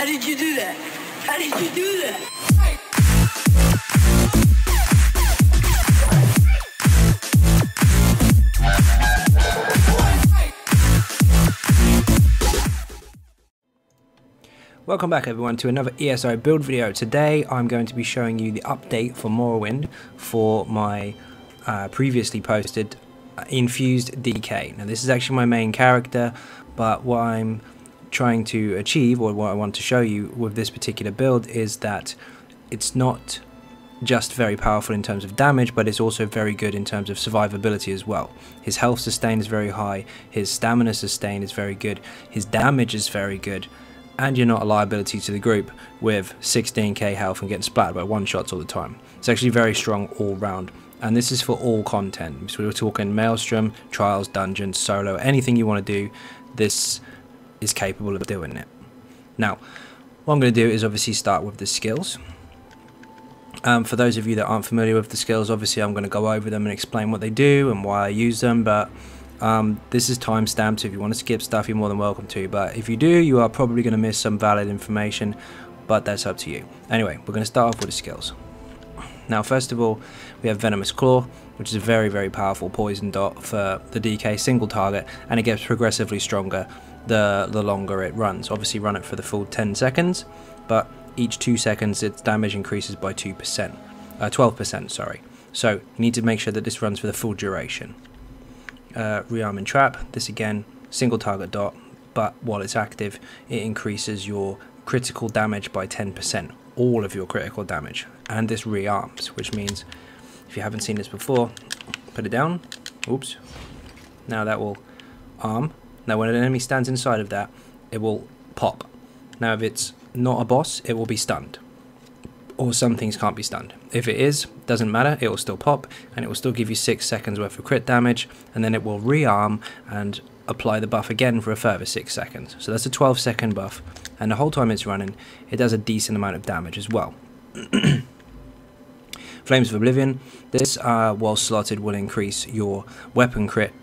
How did you do that? How did you do that? Welcome back everyone to another ESO build video. Today I'm going to be showing you the update for Morrowind for my previously posted Infused DK. Now this is actually my main character, but what I'm trying to achieve, or what I want to show you with this particular build, is that it's not just very powerful in terms of damage, but it's also very good in terms of survivability as well. His health sustain is very high, his stamina sustain is very good, his damage is very good, and you're not a liability to the group with 16k health and getting splattered by one-shots all the time. It's actually very strong all round, and this is for all content. So we're talking Maelstrom, Trials, Dungeons, Solo, anything you want to do, this is capable of doing it. Now, what I'm going to do is obviously start with the skills. For those of you that aren't familiar with the skills, obviously I'm going to go over them and explain what they do and why I use them, but this is timestamped, so if you want to skip stuff you're more than welcome to, but if you do, you are probably going to miss some valid information, but that's up to you. Anyway, we're going to start off with the skills. Now first of all, we have Venomous Claw, which is a very powerful poison dot for the DK single target, and it gets progressively stronger the longer it runs. Obviously run it for the full 10 seconds, but each 2 seconds its damage increases by 12%, sorry. So you need to make sure that this runs for the full duration. Rearm and Trap, this again, single target dot, but while it's active it increases your critical damage by 10%, all of your critical damage, and this rearms, which means, if you haven't seen this before, put it down, oops, now that will arm. Now when an enemy stands inside of that, it will pop. Now if it's not a boss, it will be stunned, or some things can't be stunned. If it is, doesn't matter, it will still pop, and it will still give you 6 seconds worth of crit damage, and then it will rearm and apply the buff again for a further 6 seconds. So that's a 12-second buff, and the whole time it's running, it does a decent amount of damage as well. Flames of Oblivion, this while slotted will increase your weapon crit,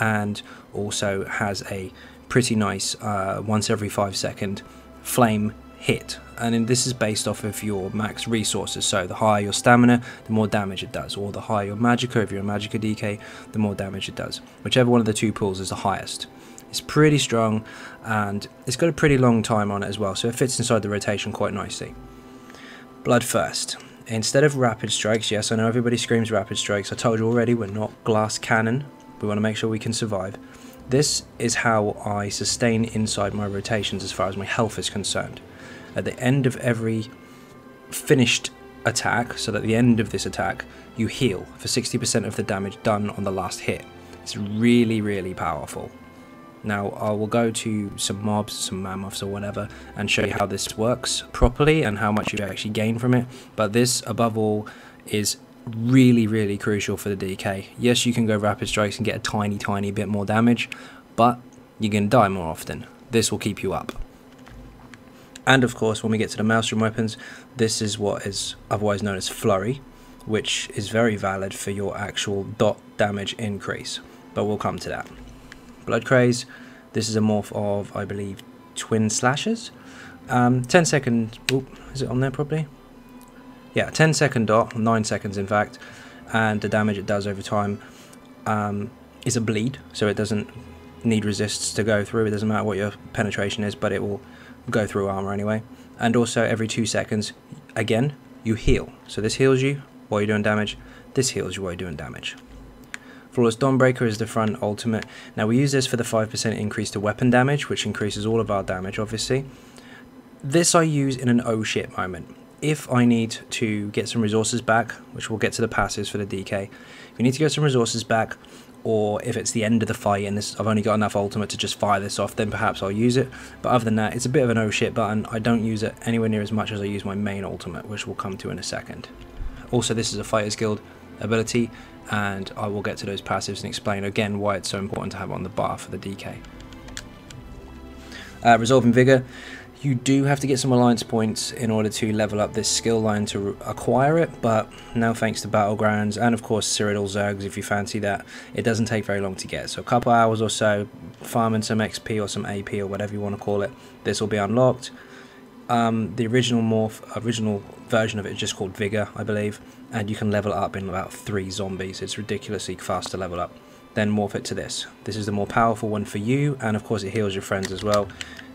and also has a pretty nice once every 5-second flame hit, and this is based off of your max resources. So the higher your stamina, the more damage it does, or the higher your magicka, if you're a magicka DK, the more damage it does. Whichever one of the two pools is the highest. It's pretty strong, and it's got a pretty long time on it as well, so it fits inside the rotation quite nicely. Bloodthirst. Instead of rapid strikes, yes, I know everybody screams rapid strikes, I told you already, we're not glass cannon, we want to make sure we can survive. This is how I sustain inside my rotations as far as my health is concerned. At the end of every finished attack, so at the end of this attack, you heal for 60% of the damage done on the last hit. It's really powerful. Now I will go to some mobs, some mammoths or whatever, and show you how this works properly and how much you actually gain from it, but this above all is really crucial for the DK. Yes, you can go rapid strikes and get a tiny bit more damage, but you're going to die more often. This will keep you up. And of course, when we get to the Maelstrom weapons, this is what is otherwise known as Flurry, which is very valid for your actual dot damage increase, but we'll come to that. Blood Craze, this is a morph of, I believe, Twin Slashers. 10-second, is it on there properly? Yeah, 10-second dot, 9 seconds in fact, and the damage it does over time is a bleed, so it doesn't need resists to go through. It doesn't matter what your penetration is, but it will go through armor anyway. And also every 2 seconds, again, you heal. So this heals you while you're doing damage, this heals you while you're doing damage. Flawless Dawnbreaker is the front ultimate. Now we use this for the 5% increase to weapon damage, which increases all of our damage obviously. This I use in an oh shit moment. If I need to get some resources back, which we'll get to the passives for the DK, if you need to get some resources back, or if it's the end of the fight and I've only got enough ultimate to just fire this off, then perhaps I'll use it. But other than that, it's a bit of an oh shit button. I don't use it anywhere near as much as I use my main ultimate, which we'll come to in a second. Also, this is a Fighters Guild ability, and I will get to those passives and explain again why it's so important to have it on the bar for the DK. Resolving Vigor. You do have to get some alliance points in order to level up this skill line to acquire it, but now thanks to Battlegrounds and of course Cyrodiil Zergs, if you fancy that, it doesn't take very long to get. So a couple hours or so, farming some XP or some AP or whatever you want to call it, this will be unlocked. The original version of it is just called Vigor, I believe, and you can level it up in about 3 zombies. It's ridiculously fast to level up. Then morph it to this. This is the more powerful one for you, and of course it heals your friends as well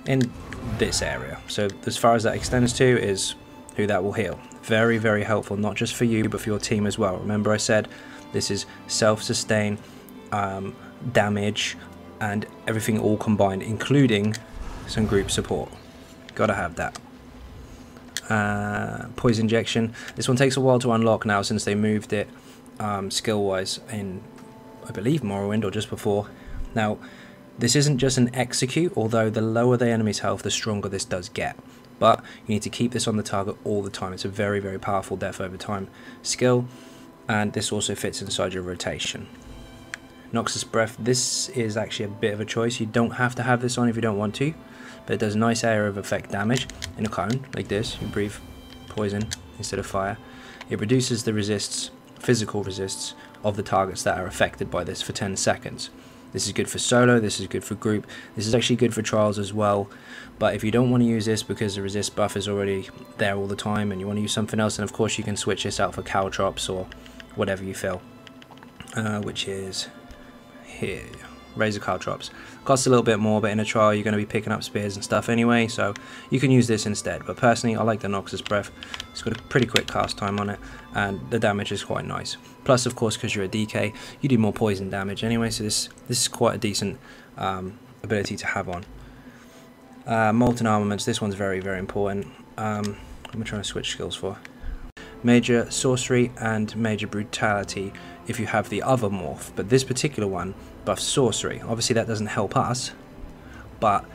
in this area. So as far as that extends to is who that will heal. Very, very helpful, not just for you, but for your team as well. Remember I said this is self-sustain, damage, and everything all combined, including some group support. Gotta have that. Poison injection. This one takes a while to unlock now since they moved it skill-wise in, I believe, Morrowind or just before. Now, this isn't just an execute, although the lower the enemy's health, the stronger this does get. But you need to keep this on the target all the time. It's a very, very powerful death over time skill, and this also fits inside your rotation. Noxious Breath. This is actually a bit of a choice. You don't have to have this on if you don't want to, but it does a nice area of effect damage in a cone like this. You breathe poison instead of fire. It reduces the physical resists of the targets that are affected by this for 10 seconds. This is good for solo, this is good for group, this is actually good for trials as well. But if you don't want to use this because the resist buff is already there all the time and you want to use something else, then of course you can switch this out for caltrops or whatever you feel, which is here. Razor caltrops costs a little bit more, but in a trial you're going to be picking up spears and stuff anyway, so you can use this instead. But personally I like the Noxious Breath. It's got a pretty quick cast time on it and the damage is quite nice. Plus of course, because you're a DK, you do more poison damage anyway, so this is quite a decent ability to have on. Molten Armaments. This one's very, very important. I'm trying to switch skills for Major Sorcery and Major Brutality if you have the other morph, but this particular one buffs Sorcery. Obviously that doesn't help us, but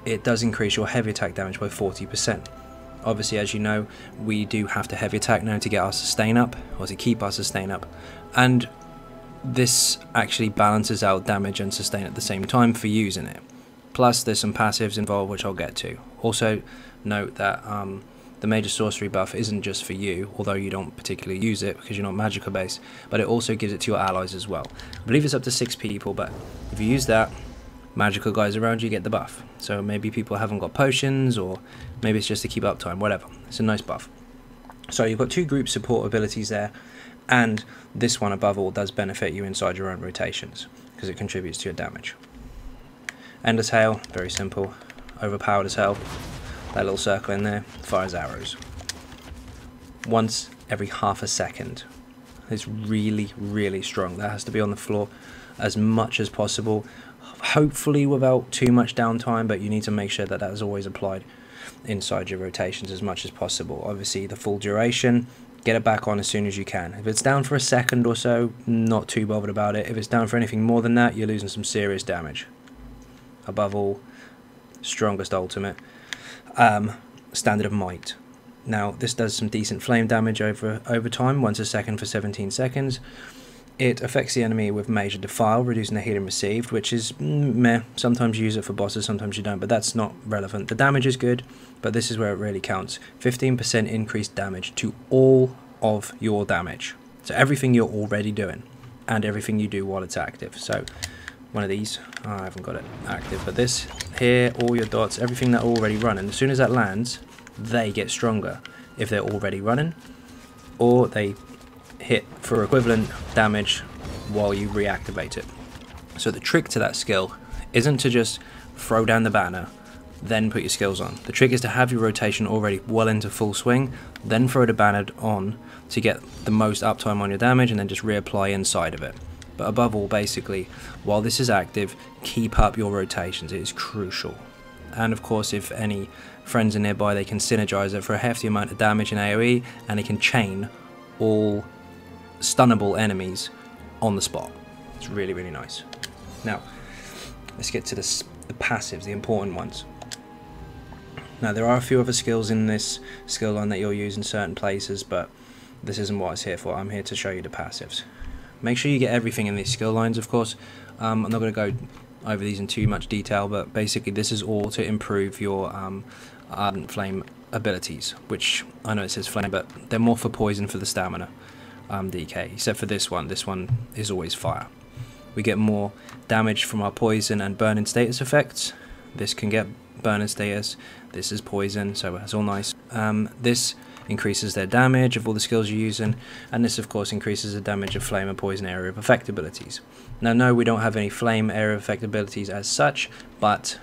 it does increase your heavy attack damage by 40%. Obviously, as you know, we do have to heavy attack now to get our sustain up, or to keep our sustain up, and this actually balances out damage and sustain at the same time for using it. Plus there's some passives involved which I'll get to. Also note that the Major Sorcery buff isn't just for you, although you don't particularly use it because you're not Magicka based, but it also gives it to your allies as well. I believe it's up to 6 people, but if you use that, Magicka guys around you get the buff. So maybe people haven't got potions, or maybe it's just to keep uptime, whatever. It's a nice buff. So you've got 2 group support abilities there, and this one above all does benefit you inside your own rotations because it contributes to your damage. Endless Hail, very simple, overpowered as hell. That little circle in there fires arrows once every half a second. It's really, really strong. That has to be on the floor as much as possible, hopefully without too much downtime, but you need to make sure that that is always applied inside your rotations as much as possible. Obviously the full duration, get it back on as soon as you can. If it's down for a second or so, not too bothered about it. If it's down for anything more than that, you're losing some serious damage. Above all, strongest ultimate. Standard of Might. Now this does some decent flame damage over time, once a second for 17 seconds. It affects the enemy with Major Defile, reducing the healing received, which is meh. Sometimes you use it for bosses, sometimes you don't, but that's not relevant. The damage is good, but this is where it really counts. 15% increased damage to all of your damage. So everything you're already doing, and everything you do while it's active. So one of these, oh, I haven't got it active, but this here, all your dots, everything that are already running, as soon as that lands, they get stronger if they're already running, or they hit for equivalent damage while you reactivate it. So the trick to that skill isn't to just throw down the banner, then put your skills on. The trick is to have your rotation already well into full swing, then throw the banner on to get the most uptime on your damage, and then just reapply inside of it. But above all, basically, while this is active, keep up your rotations. It is crucial. And of course, if any friends are nearby, they can synergize it for a hefty amount of damage in AoE, and it can chain all stunnable enemies on the spot. It's really, really nice. Now, let's get to the passives, the important ones. Now, there are a few other skills in this skill line that you'll use in certain places, but this isn't what it's here for. I'm here to show you the passives. Make sure you get everything in these skill lines, of course. I'm not going to go over these in too much detail, but basically this is all to improve your Ardent Flame abilities, which I know it says flame, but they're more for poison for the stamina DK, except for this one. This one is always fire. We get more damage from our poison and burning status effects. This can get burner status. This is poison, so it's all nice. This increases their damage of all the skills you're using, and this of course increases the damage of flame and poison area of effect abilities. Now no, we don't have any flame area of effect abilities as such, but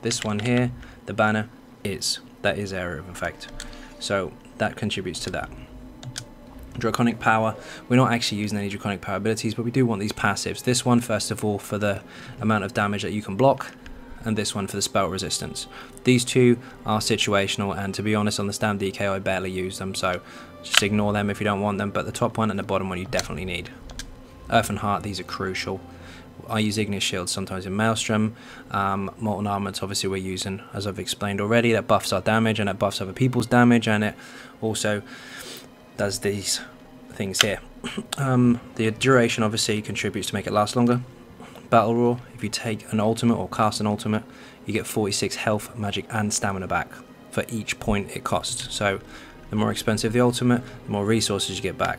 this one here, the banner, that is area of effect, so that contributes to that. Draconic power, we're not actually using any draconic power abilities, but we do want these passives. This one first of all for the amount of damage that you can block, and this one for the spell resistance. These two are situational, and to be honest, on the Stam DK I barely use them, so just ignore them if you don't want them, but the top one and the bottom one you definitely need. Earth and Heart, these are crucial. I use Igneous Shield sometimes in Maelstrom. Molten Armaments obviously we're using, as I've explained already, that buffs our damage and it buffs other people's damage, and it also does these things here. The duration obviously contributes to make it last longer. Battle Roar, if you take an ultimate or cast an ultimate, you get 46 health, magic and stamina back for each point it costs. So the more expensive the ultimate, the more resources you get back.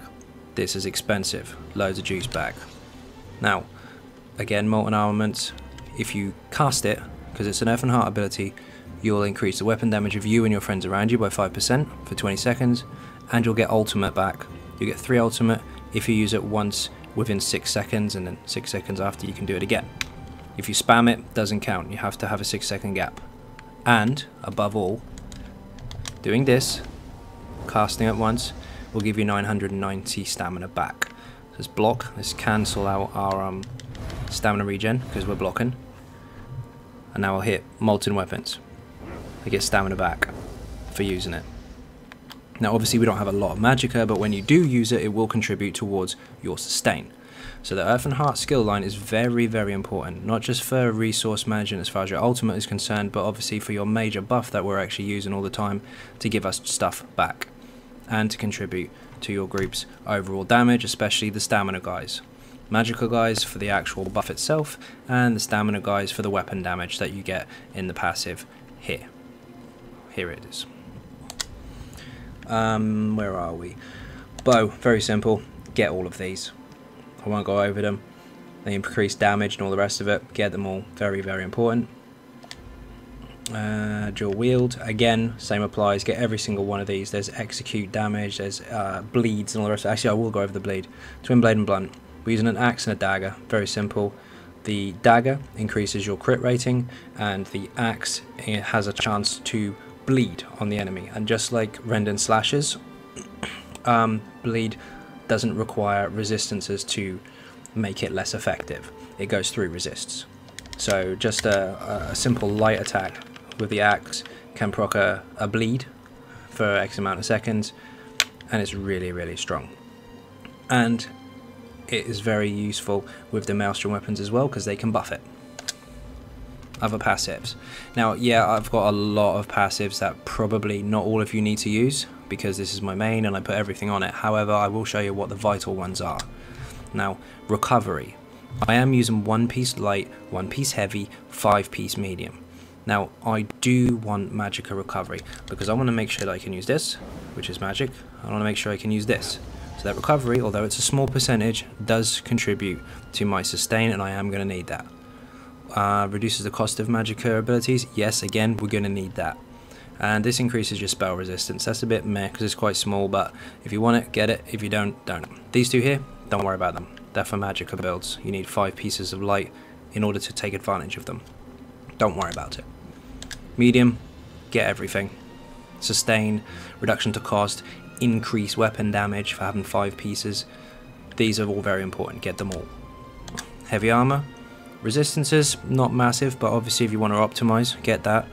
This is expensive, loads of juice back. Now again, Molten Armaments, if you cast it, because it's an Earth and Heart ability, you'll increase the weapon damage of you and your friends around you by 5% for 20 seconds, and you'll get ultimate back. You get 3 ultimate if you use it once within 6 seconds, and then 6 seconds after you can do it again. If you spam it, doesn't count, you have to have a 6-second gap. And above all, doing this, casting it once, will give you 990 stamina back. This block, this cancel out our stamina regen because we're blocking, and now I'll hit molten weapons. I get stamina back for using it. Now obviously we don't have a lot of magicka, but when you do use it, it will contribute towards your sustain. So the Earth and Heart skill line is very, very important, not just for resource management as far as your ultimate is concerned, but obviously for your major buff that we're actually using all the time to give us stuff back and to contribute to your group's overall damage, especially the stamina guys. Magicka guys for the actual buff itself, and the stamina guys for the weapon damage that you get in the passive here. Here it is. Where are we? Bow, very simple. Get all of these. I won't go over them. They increase damage and all the rest of it. Get them all. Very, very important. Dual wield, again, same applies. Get every single one of these. There's execute damage, there's bleeds and all the rest. Actually, I will go over the bleed. Twin blade and blunt. We're using an axe and a dagger. Very simple. The dagger increases your crit rating, and the axe has a chance to bleed on the enemy. And just like rend and slashes, bleed doesn't require resistances to make it less effective. It goes through resists. So just a simple light attack with the axe can proc a bleed for X amount of seconds, and it's really, really strong. And it is very useful with the Maelstrom weapons as well, because they can buff it. Other passives. Now, yeah, I've got a lot of passives that probably not all of you need to use, because this is my main and I put everything on it. However, I will show you what the vital ones are. Now, recovery. I am using 1 piece light, 1 piece heavy, 5 piece medium. Now, I do want magicka recovery, because I want to make sure that I can use this, which is magic. I want to make sure I can use this. So that recovery, although it's a small percentage, does contribute to my sustain, and I am going to need that. Reduces the cost of magicka abilities. Yes, again, we're going to need that. And this increases your spell resistance. That's a bit meh, because it's quite small, but if you want it, get it. If you don't, don't. These two here, don't worry about them. They're for magicka builds. You need 5 pieces of light in order to take advantage of them. Don't worry about it. Medium, get everything. Sustain, reduction to cost, increase weapon damage for having 5 pieces. These are all very important. Get them all. Heavy armor. Resistances, not massive, but obviously if you want to optimize, get that.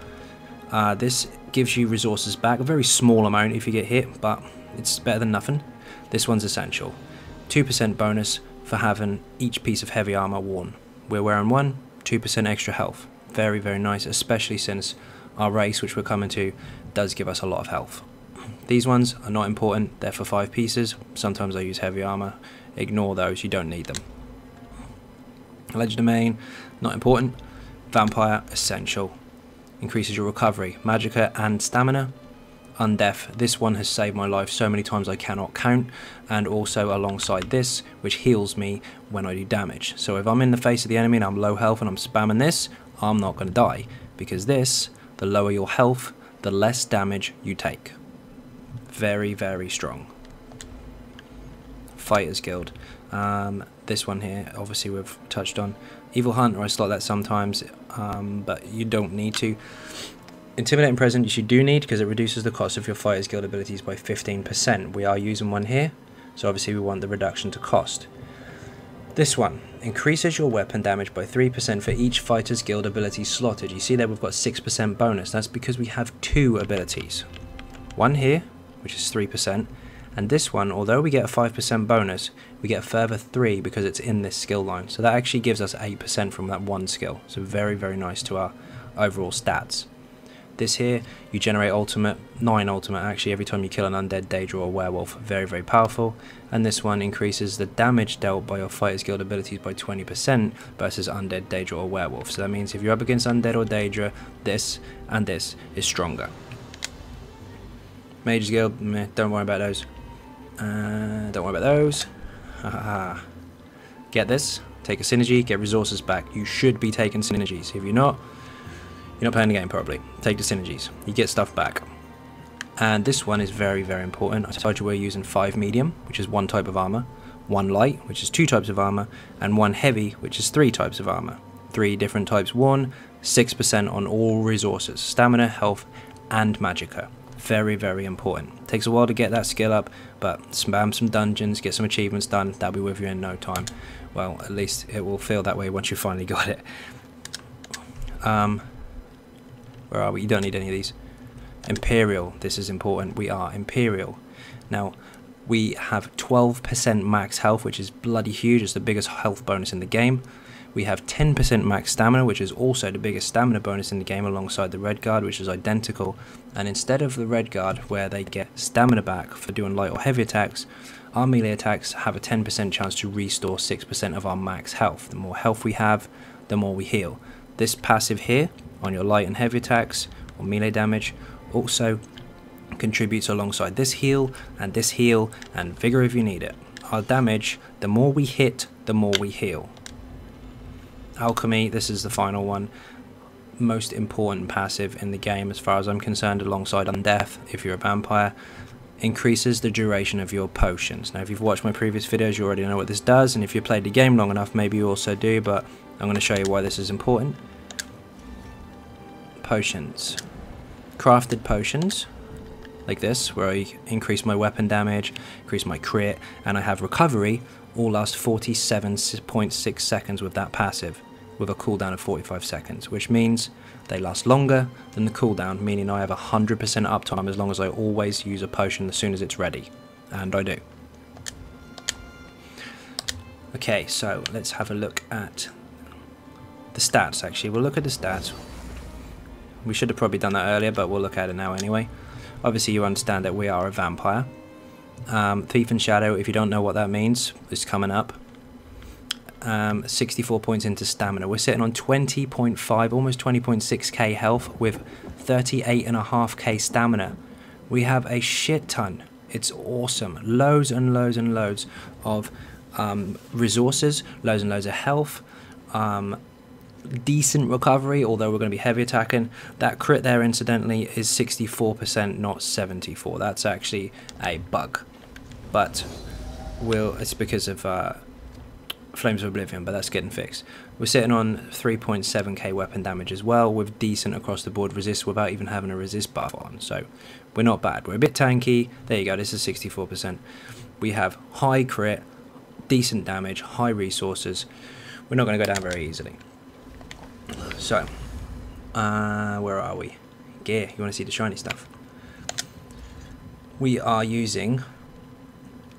This gives you resources back, a very small amount if you get hit, but it's better than nothing. This one's essential. 2% bonus for having each piece of heavy armor worn. We're wearing 1, 2% extra health. Very, very nice, especially since our race, which we're coming to, does give us a lot of health. These ones are not important, they're for 5 pieces. Sometimes I use heavy armor. Ignore those, you don't need them. Alleged domain, not important. Vampire, essential. Increases your recovery, magicka and stamina. Undeath, this one has saved my life so many times I cannot count, and also alongside this, which heals me when I do damage. So if I'm in the face of the enemy and I'm low health and I'm spamming this, I'm not going to die. because this, the lower your health, the less damage you take. Very, very strong. Fighters Guild. This one here, obviously we've touched on. Evil Hunter, I slot that sometimes, but you don't need to. Intimidating Presence you do need, because it reduces the cost of your Fighters Guild abilities by 15%. We are using one here, so obviously we want the reduction to cost. This one increases your weapon damage by 3% for each Fighters Guild ability slotted. You see there we've got 6% bonus. That's because we have two abilities. One here, which is 3%, and this one, although we get a 5% bonus, we get a further 3 because it's in this skill line. So that actually gives us 8% from that one skill. So very, very nice to our overall stats. This here, you generate ultimate, 9 ultimate actually every time you kill an undead, daedra or werewolf. Very, very powerful. And this one increases the damage dealt by your Fighters Guild abilities by 20% versus undead, daedra or werewolf. So that means if you're up against undead or daedra, this and this is stronger. Mages Guild, meh, don't worry about those. Don't worry about those. Get this, take a synergy, get resources back. You should be taking synergies. If you're not playing the game properly. Take the synergies, you get stuff back. And this one is very, very important. I told you we're using 5 medium, which is 1 type of armor, 1 light, which is 2 types of armor, and 1 heavy, which is 3 types of armor. 3 different types worn, 6% on all resources, stamina, health, and magicka. Very, very important. Takes a while to get that skill up, but spam some dungeons, get some achievements done, that'll be with you in no time. Well, at least it will feel that way once you finally got it. Where are we? You don't need any of these. Imperial, this is important. We are Imperial. Now, we have 12% max health, which is bloody huge. It's the biggest health bonus in the game. We have 10% max stamina, which is also the biggest stamina bonus in the game, alongside the Red Guard, which is identical. And instead of the Red Guard, where they get stamina back for doing light or heavy attacks, our melee attacks have a 10% chance to restore 6% of our max health. The more health we have, the more we heal. This passive here, on your light and heavy attacks, or melee damage, also contributes alongside this heal, and vigor if you need it. Our damage, the more we hit, the more we heal. Alchemy, this is the final one. Most important passive in the game as far as I'm concerned, alongside Undeath if you're a vampire. Increases the duration of your potions. Now if you've watched my previous videos you already know what this does, and if you've played the game long enough maybe you also do, but I'm going to show you why this is important. Potions. Crafted potions like this, where I increase my weapon damage, increase my crit, and I have recovery, all last 47.6 seconds with that passive, with a cooldown of 45 seconds, which means they last longer than the cooldown, meaning I have 100% uptime as long as I always use a potion as soon as it's ready, and I do. Okay, so let's have a look at the stats. Actually, we'll look at the stats. We should have probably done that earlier, but we'll look at it now anyway. Obviously you understand that we are a vampire. Thief and Shadow, if you don't know what that means, is coming up. 64 points into stamina. We're sitting on 20.5, almost 20.6k health with 38.5k stamina. We have a shit ton. It's awesome. Loads and loads and loads of resources, loads and loads of health. Decent recovery, although we're going to be heavy attacking. That crit there incidentally is 64%, not 74. That's actually a bug, but it's because of Flames of Oblivion, but that's getting fixed. We're sitting on 3.7k weapon damage as well, with decent across the board resist without even having a resist buff on, so we're not bad. We're a bit tanky. There you go, this is 64%. We have high crit, decent damage, high resources. We're not going to go down very easily. So, where are we? Gear, you want to see the shiny stuff? We are using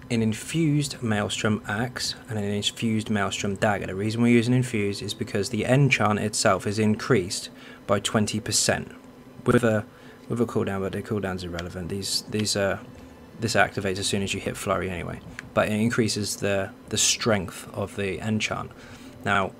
an Infused Maelstrom Axe and an Infused Maelstrom Dagger. The reason we're using Infused is because the enchant itself is increased by 20%. With a cooldown, but the cooldown's irrelevant. This activates as soon as you hit Flurry anyway. But it increases the strength of the enchant. Now,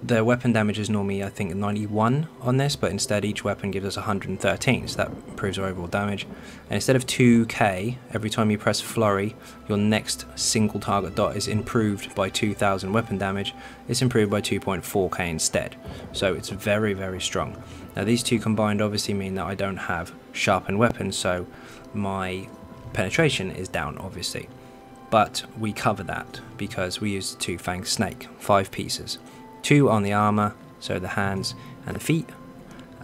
the weapon damage is normally, I think, 91 on this, but instead each weapon gives us 113, so that improves our overall damage. And instead of 2k, every time you press flurry, your next single target dot is improved by 2000 weapon damage. It's improved by 2.4k instead, so it's very, very strong. Now these two combined obviously mean that I don't have sharpened weapons, so my penetration is down, obviously. But we cover that because we use the two-fanged snake, 5 pieces. 2 on the armor, so the hands and the feet,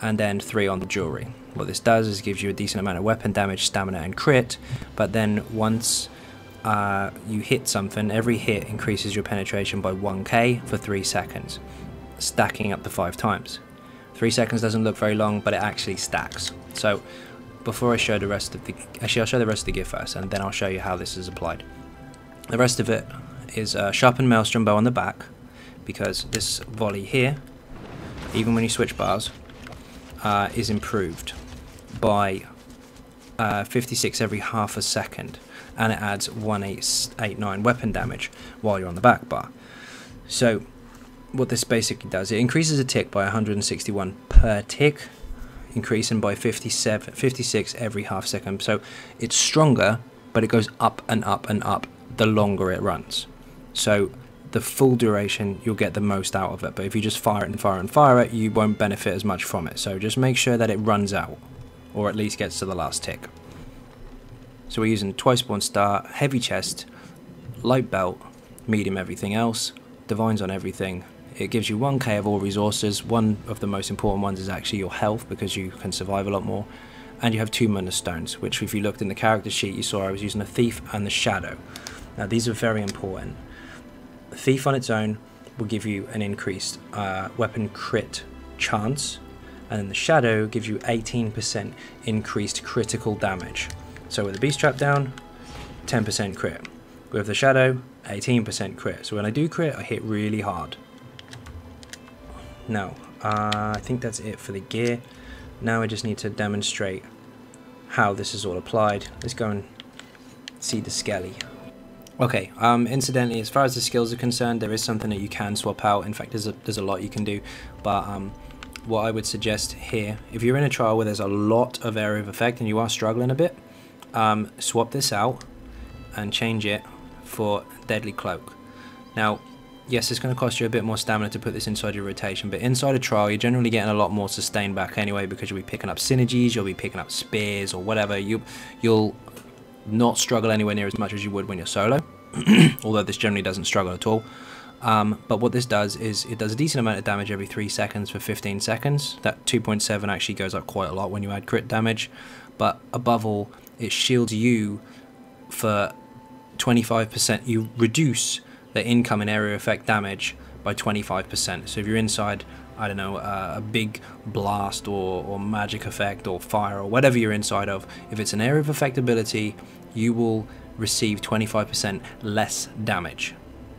and then 3 on the jewelry. What this does is gives you a decent amount of weapon damage, stamina and crit, but then once you hit something, every hit increases your penetration by 1k for 3 seconds, stacking up to 5 times. 3 seconds doesn't look very long, but it actually stacks. So before I show the rest of the, actually I'll show the rest of the gear first, and then I'll show you how this is applied. The rest of it is sharpened maelstrom bow on the back, because this volley here, even when you switch bars, is improved by 56 every half a second, and it adds 1889 weapon damage while you're on the back bar. So what this basically does, it increases a tick by 161 per tick, increasing by 56 every half second. So it's stronger, but it goes up and up and up the longer it runs. So the full duration, you'll get the most out of it, but if you just fire it and fire it and fire it, you won't benefit as much from it. So just make sure that it runs out, or at least gets to the last tick. So we're using twice spawn start, heavy chest, light belt, medium everything else, divines on everything. It gives you 1k of all resources. One of the most important ones is actually your health, because you can survive a lot more. And you have 2 mana stones, which if you looked in the character sheet, you saw I was using a thief and the shadow. Now these are very important. The thief on its own will give you an increased weapon crit chance, and then the shadow gives you 18% increased critical damage. So with the beast trap down, 10% crit. With the shadow, 18% crit. So when I do crit, I hit really hard. Now, I think that's it for the gear. Now I just need to demonstrate how this is all applied. Let's go and see the skelly. Okay, incidentally, as far as the skills are concerned, there is something that you can swap out. In fact, there's a lot you can do, but what I would suggest here, if you're in a trial where there's a lot of area of effect and you are struggling a bit, swap this out and change it for Deadly Cloak. Now, yes, it's going to cost you a bit more stamina to put this inside your rotation, but inside a trial, you're generally getting a lot more sustain back anyway, because you'll be picking up synergies, you'll be picking up spears or whatever. You'll not struggle anywhere near as much as you would when you're solo, although this generally doesn't struggle at all. But what this does is it does a decent amount of damage every 3 seconds for 15 seconds. That 2.7 actually goes up quite a lot when you add crit damage, but above all, it shields you for 25%. You reduce the incoming area effect damage by 25%. So if you're inside, I don't know, a big blast or magic effect or fire or whatever you're inside of, if it's an area of effect ability, you will receive 25% less damage.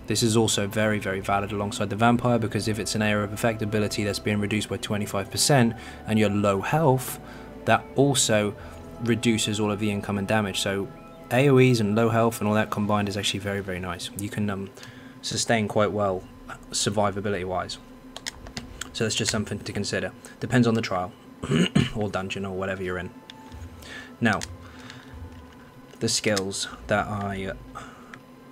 This is also very, very valid alongside the vampire, because if it's an area of effect ability that's being reduced by 25% and you're low health, that also reduces all of the incoming damage. So AoEs and low health and all that combined is actually very, very nice. You can sustain quite well survivability wise. So that's just something to consider. Depends on the trial or dungeon or whatever you're in. Now, the skills that I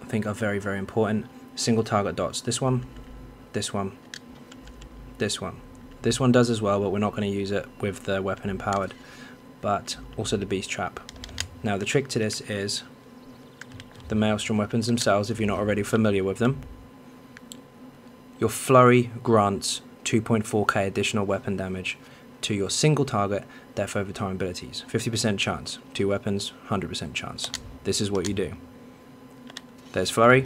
think are very, very important. Single target dots. This one, this one, this one. This one does as well, but we're not going to use it with the weapon empowered. But also the beast trap. Now the trick to this is the maelstrom weapons themselves, if you're not already familiar with them. Your flurry grants 2.4k additional weapon damage to your single target death over time abilities. 50% chance. 2 weapons, 100% chance. This is what you do. There's flurry.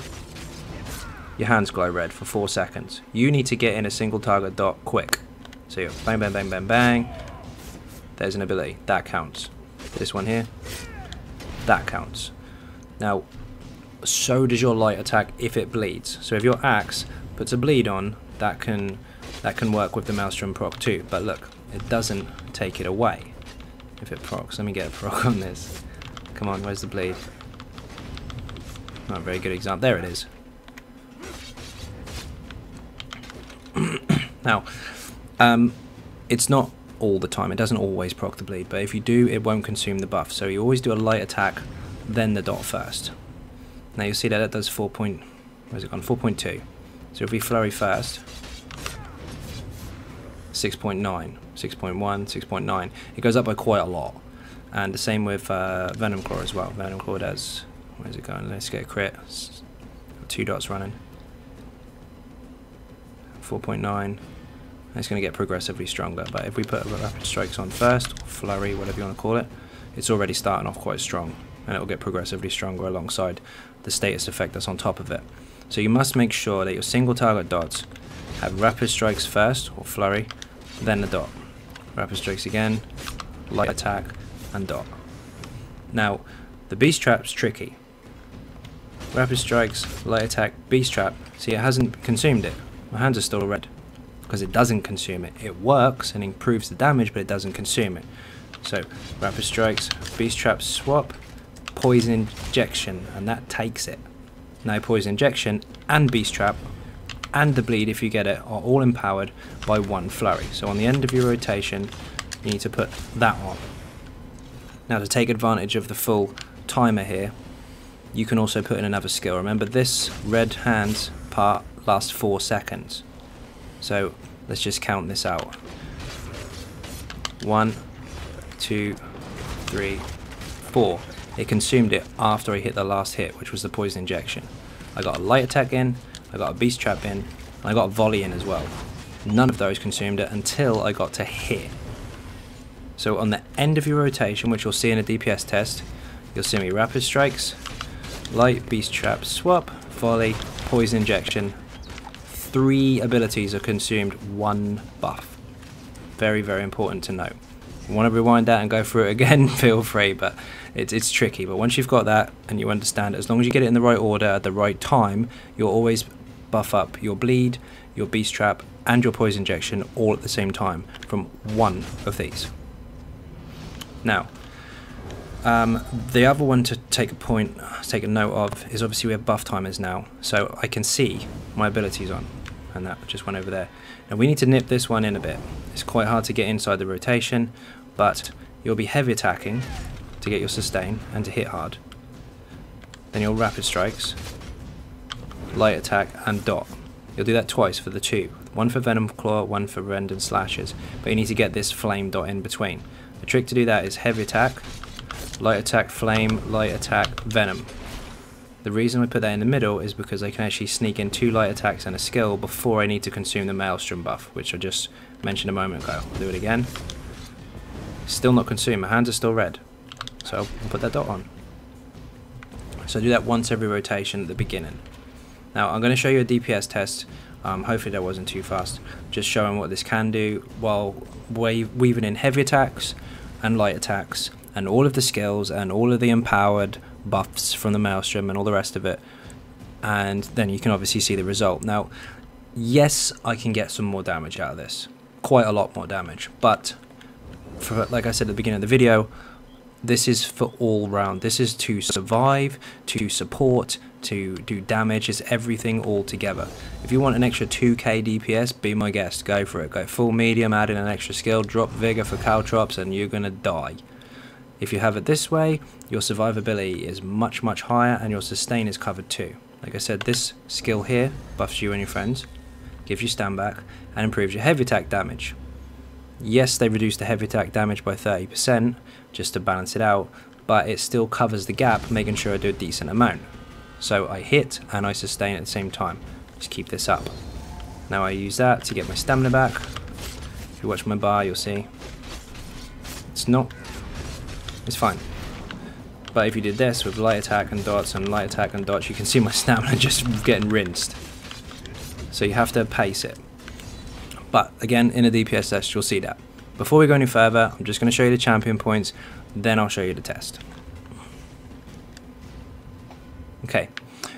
Your hands glow red for 4 seconds. You need to get in a single target dot quick. So you're bang, bang, bang, bang, bang. There's an ability. That counts. This one here. That counts. Now, so does your light attack if it bleeds. So if your axe puts a bleed on, that can work with the maelstrom proc too. But look, it doesn't take it away if it procs. Let me get a proc on this. Come on, where's the bleed? Not a very good example. There it is. Now, it's not all the time, it doesn't always proc the bleed, but if you do, it won't consume the buff. So you always do a light attack, then the dot first. Now you'll see that it does 4.2. So if we flurry first, 6.9, 6.1, 6.9, it goes up by quite a lot. And the same with Venom Claw as well. Venom Claw does, where's it going? Let's get a crit. 2 dots running. 4.9. It's going to get progressively stronger, but if we put Rapid Strikes on first, or Flurry, whatever you want to call it, it's already starting off quite strong, and it will get progressively stronger alongside the status effect that's on top of it. So you must make sure that your single target dots have Rapid Strikes first, or Flurry, then the dot. Rapid Strikes again, light attack, and dot. Now, the Beast Trap's tricky. Rapid Strikes, light attack, Beast Trap. See, it hasn't consumed it. My hands are still red because it doesn't consume it. It works and improves the damage, but it doesn't consume it. So, Rapid Strikes, Beast Trap swap, Poison Injection, and that takes it. Now, Poison Injection and Beast Trap and the bleed, if you get it, are all empowered by 1 flurry. So on the end of your rotation, you need to put that on. Now, to take advantage of the full timer here, you can also put in another skill. Remember, this red hands part lasts 4 seconds. So let's just count this out. 1, 2, 3, 4. It consumed it after I hit the last hit, which was the Poison Injection. I got a light attack in, I got a Beast Trap in, and I got a volley in as well. None of those consumed it until I got to hit. So on the end of your rotation, which you'll see in a DPS test, you'll see me Rapid Strikes, light, Beast Trap, swap, volley, Poison Injection. 3 abilities are consumed, 1 buff. Very, very important to note. If you want to rewind that and go through it again, feel free, but it's tricky. But once you've got that and you understand it, as long as you get it in the right order at the right time, you'll always buff up your bleed, your Beast Trap, and your Poison Injection all at the same time from 1 of these. Now, the other one to take a note of is obviously we have buff timers now, so I can see my abilities on, and that just went over there. And we need to nip this one in a bit. It's quite hard to get inside the rotation, but you'll be heavy attacking to get your sustain and to hit hard. Then your Rapid Strikes, light attack, and dot. You'll do that twice for the 2. 1 for Venom Claw, 1 for Rend and Slashes, but you need to get this flame dot in between. The trick to do that is heavy attack, light attack, flame, light attack, venom. The reason we put that in the middle is because I can actually sneak in 2 light attacks and a skill before I need to consume the Maelstrom buff, which I just mentioned a moment ago. I'll do it again. Still not consumed, my hands are still red. So I'll put that dot on. So I do that once every rotation at the beginning. Now I'm going to show you a DPS test. Hopefully that wasn't too fast. Just showing what this can do while weaving in heavy attacks and light attacks and all of the skills and all of the empowered buffs from the Maelstrom and all the rest of it, and then you can obviously see the result. Now, yes, I can get some more damage out of this, quite a lot more damage, but for, like I said at the beginning of the video, this is for all round. This is to survive, to support, to do damage. It's everything all together. If you want an extra 2k DPS, be my guest, go for it. Go full medium, add in an extra skill, drop vigor for caltrops, and you're gonna die. If you have it this way, your survivability is much, much higher, and your sustain is covered too. Like I said, this skill here buffs you and your friends, gives you stand back, and improves your heavy attack damage. Yes, they reduced the heavy attack damage by 30%, just to balance it out, but it still covers the gap, making sure I do a decent amount. So I hit and I sustain at the same time. Just keep this up. Now I use that to get my stamina back. If you watch my bar, you'll see. It's fine. But if you did this with light attack and dots and light attack and dots, you can see my stamina just getting rinsed. So you have to pace it. But again, in a DPS test, you'll see that. Before we go any further, I'm just going to show you the champion points, then I'll show you the test. Okay,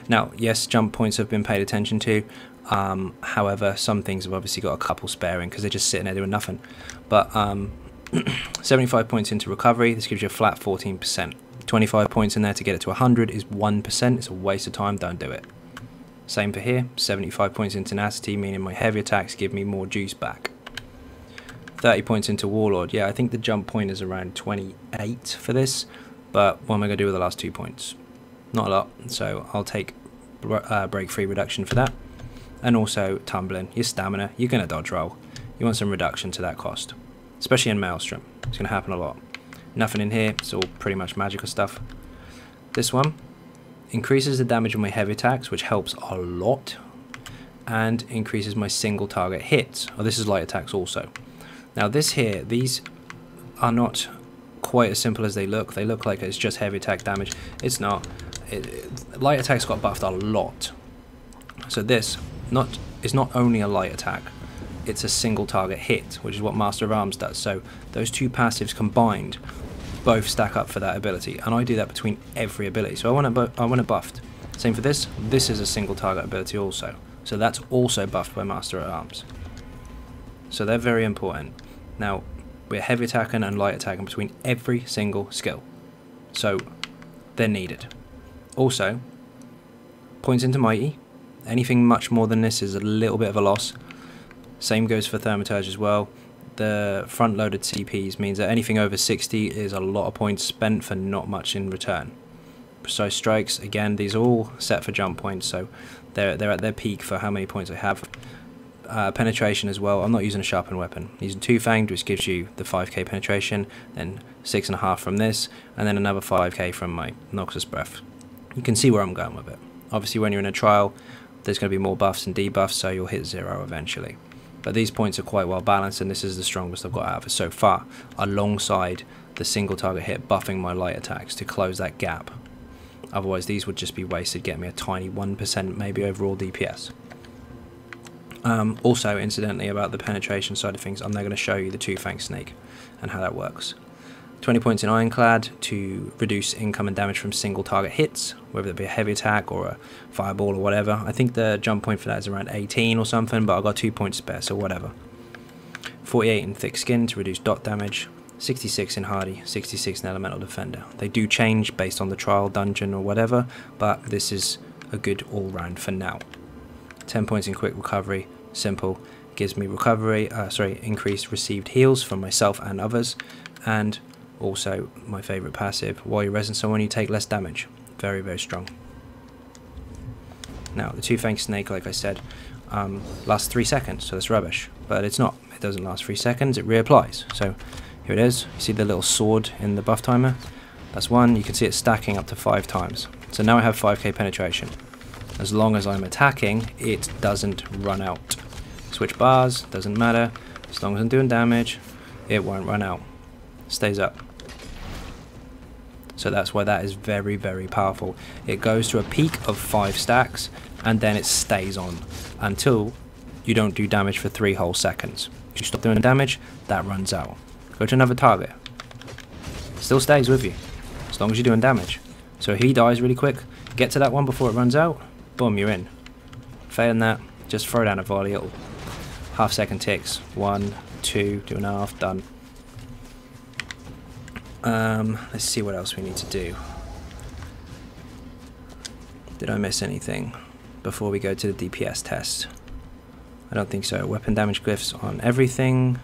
now, yes, jump points have been paid attention to. However, some things have obviously got a couple sparing because they're just sitting there doing nothing. But 75 points into recovery, this gives you a flat 14%. 25 points in there to get it to 100 is 1%. It's a waste of time, don't do it. Same for here, 75 points in tenacity, meaning my heavy attacks give me more juice back. 30 points into warlord. Yeah, I think the jump point is around 28 for this, but what am I going to do with the last 2 points? Not a lot, so I'll take break free reduction for that. And also tumbling, your stamina, you're going to dodge roll. You want some reduction to that cost, especially in Maelstrom. It's going to happen a lot. Nothing in here, it's all pretty much magical stuff. This one increases the damage of my heavy attacks, which helps a lot, and increases my single target hits. Oh, this is light attacks also. Now this here, these are not quite as simple as they look. They look like it's just heavy attack damage. It's not. Light attacks got buffed a lot. So this is not only a light attack, it's a single target hit, which is what Master of Arms does. So those two passives combined both stack up for that ability, and I do that between every ability. So I want it buffed. Same for this. This is a single target ability also. So that's also buffed by Master at Arms. So they're very important. Now, we're heavy attacking and light attacking between every single skill. So they're needed. Also, points into Mighty. Anything much more than this is a little bit of a loss. Same goes for Thaumaturge as well. The front-loaded CPs means that anything over 60 is a lot of points spent for not much in return. Precise strikes, again, these are all set for jump points, so they're at their peak for how many points I have. Penetration as well. I'm not using a sharpened weapon. I'm using two-fanged, which gives you the 5k penetration, then 6.5 from this, and then another 5k from my Noxus Breath. You can see where I'm going with it. Obviously, when you're in a trial, there's going to be more buffs and debuffs, so you'll hit 0 eventually. But these points are quite well balanced, and this is the strongest I've got out of it so far, alongside the single target hit buffing my light attacks to close that gap. Otherwise, these would just be wasted, getting me a tiny 1% maybe overall DPS. Also, incidentally, about the penetration side of things, I'm now going to show you the two-fanged snake and how that works. 20 points in Ironclad to reduce income and damage from single target hits, whether it be a heavy attack or a fireball or whatever. I think the jump point for that is around 18 or something, but I've got 2 points spare, so whatever. 48 in Thick Skin to reduce dot damage, 66 in Hardy, 66 in Elemental Defender. They do change based on the trial, dungeon or whatever, but this is a good all-round for now. 10 points in Quick Recovery, simple, gives me increased received heals from myself and others, and also my favourite passive, while you resin someone you take less damage. Very, very strong. Now the two-fanged snake, like I said, lasts 3 seconds, so that's rubbish, but it's not. It doesn't last 3 seconds, it reapplies. So here it is. You see the little sword in the buff timer? That's one. You can see it stacking up to 5 times. So now I have 5k penetration. As long as I'm attacking, it doesn't run out. Switch bars, doesn't matter. As long as I'm doing damage, it won't run out. Stays up. So that's why that is very, very powerful. It goes to a peak of 5 stacks, and then it stays on until you don't do damage for 3 whole seconds. If you stop doing damage, that runs out. Go to another target. Still stays with you, as long as you're doing damage. So if he dies really quick, get to that one before it runs out, boom, you're in. Failing that, just throw down a volley, little half-second ticks. 1, 2, 2.5, done. Let's see what else we need to do. Did I miss anything before we go to the DPS test? I don't think so. Weapon damage glyphs on everything.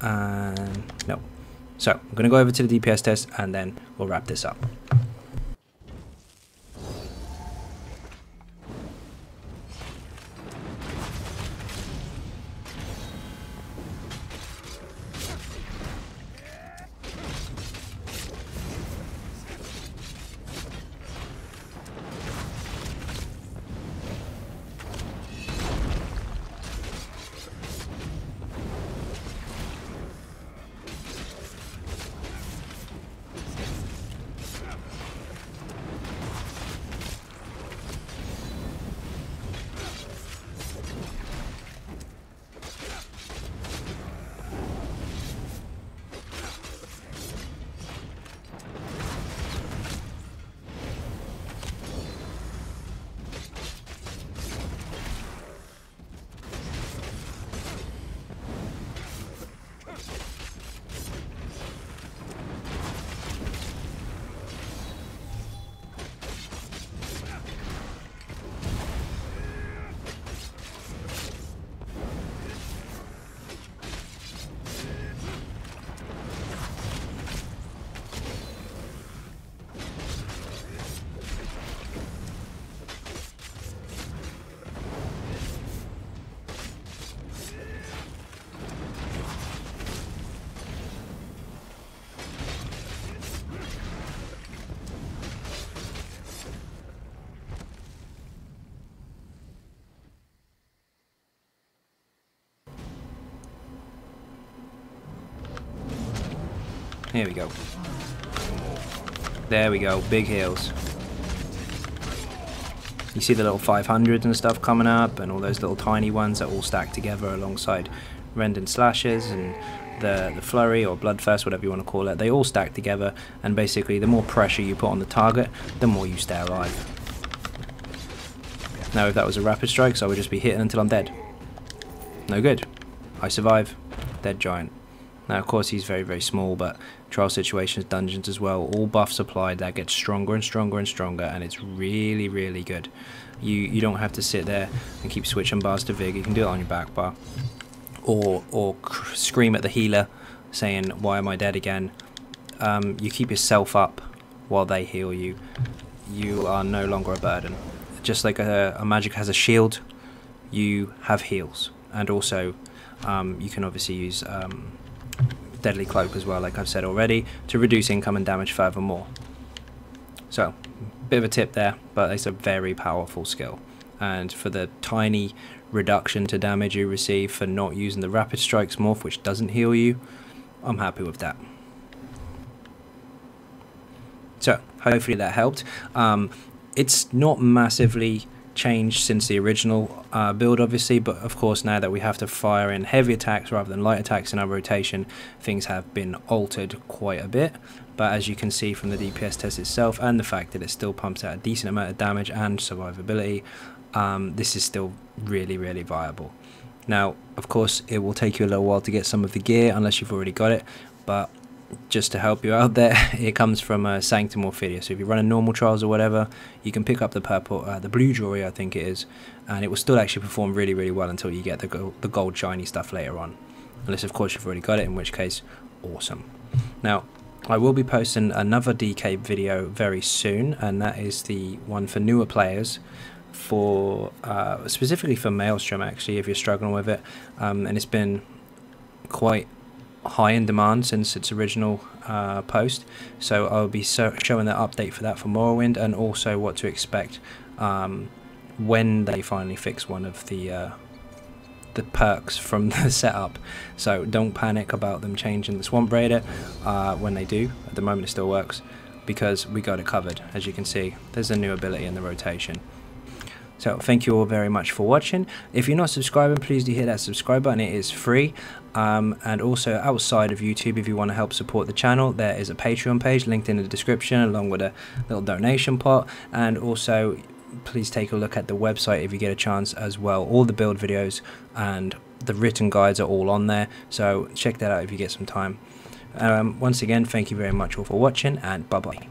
No. So, I'm going to go over to the DPS test and then we'll wrap this up. Here we go. There we go, big heals. You see the little 500s and stuff coming up, and all those little tiny ones that all stack together alongside Rend and Slashes and the Flurry or Bloodthirst, whatever you want to call it. They all stack together, and basically the more pressure you put on the target, the more you stay alive. Now if that was a rapid strike, so I would just be hitting until I'm dead. No good. I survive. Dead giant. Now of course he's very, very small, but trial situations, dungeons as well, all buffs applied, that gets stronger and stronger and stronger, and it's really, really good. You don't have to sit there and keep switching bars to Vig. You can do it on your back bar, or scream at the healer saying, why am I dead again? You keep yourself up while they heal you. You are no longer a burden. Just like a magic has a shield, you have heals, and also you can obviously use Deadly Cloak as well, like I've said already, to reduce income and damage furthermore. So, bit of a tip there, but it's a very powerful skill. And for the tiny reduction to damage you receive for not using the Rapid Strikes morph, which doesn't heal you, I'm happy with that. So, hopefully that helped. It's not massively changed since the original build, obviously, but of course now that we have to fire in heavy attacks rather than light attacks in our rotation, things have been altered quite a bit. But as you can see from the DPS test itself, and the fact that it still pumps out a decent amount of damage and survivability, this is still really, really viable. Now of course it will take you a little while to get some of the gear unless you've already got it, but just to help you out there, it comes from Sanctum or Phidia. So if you run a normal trials or whatever, you can pick up the purple, the blue jewelry I think it is, and it will still actually perform really, really well until you get the gold shiny stuff later on. Unless of course you've already got it, in which case, awesome. Now I will be posting another DK video very soon, and that is the one for newer players, for specifically for Maelstrom actually, if you're struggling with it, and it's been quite high in demand since its original post, so I'll be showing that update for that for Morrowind, and also what to expect when they finally fix one of the perks from the setup. So don't panic about them changing the Swamp Raider when they do. At the moment it still works, because we got it covered. As you can see, there's a new ability in the rotation. So thank you all very much for watching. If you're not subscribing, please do hit that subscribe button. It is free. And also outside of YouTube, if you want to help support the channel, there is a Patreon page linked in the description, along with a little donation pot. And also please take a look at the website if you get a chance as well. All the build videos and the written guides are all on there, so check that out if you get some time. Once again, thank you very much all for watching, and bye bye.